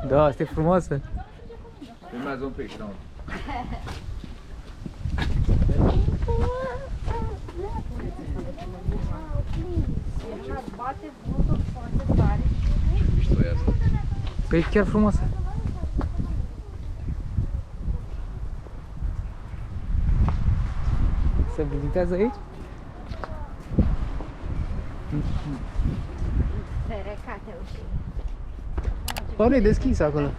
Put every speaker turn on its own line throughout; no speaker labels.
Da, asta e frumoasă.
Filmează un pic, nu?
Bate vântul foarte tare.
Mișto e asta.
Păi e chiar frumoasă. Se vizitează aici?
Ferecate ușii.
Bă, nu e deschis acolo.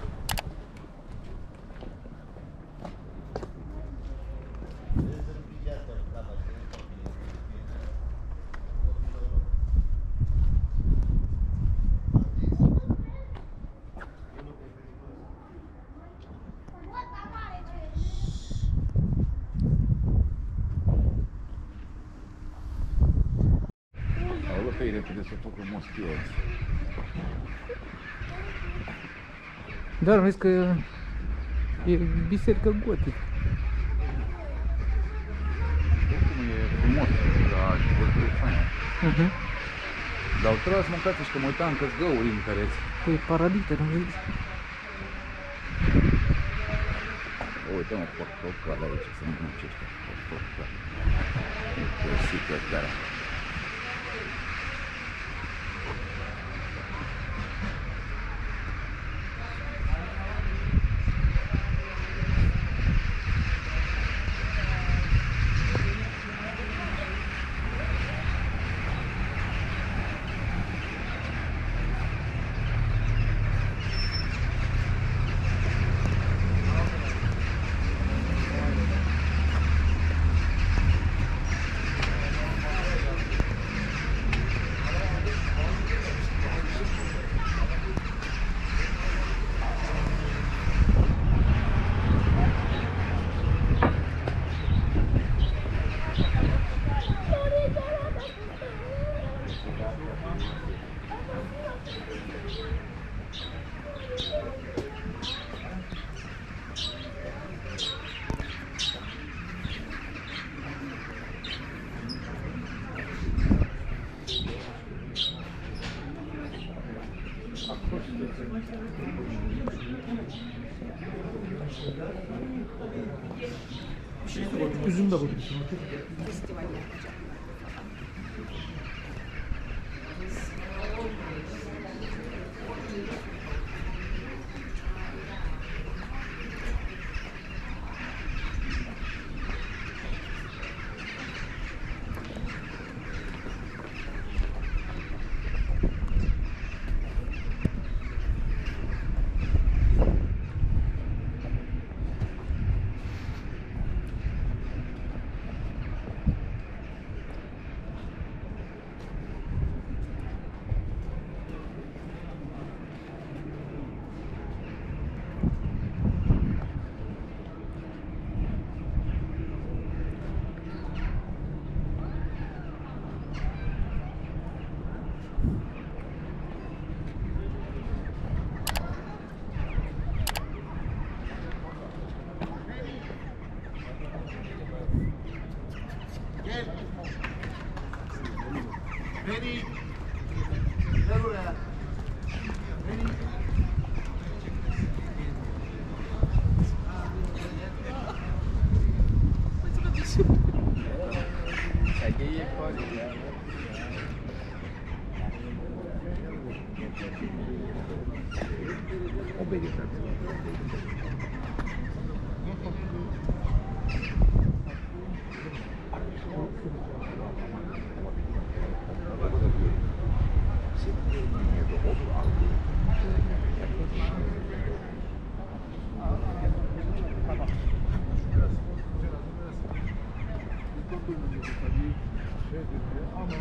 Au lăsat repede să facă moschie.
Dar vezi că e biserică gotică.
Oricum e frumos, dar arhitectura e faină. Dar au tras mâncați și că mă uitam că-s găuri în pereți.
Păi paradite, nu vezi?
Uite mă, portocale aici, să nu muncește. Portocale. E sică chiar.
Üzüm de buldum.
Veni! Allora! Veni!
Sai che è così,
Ama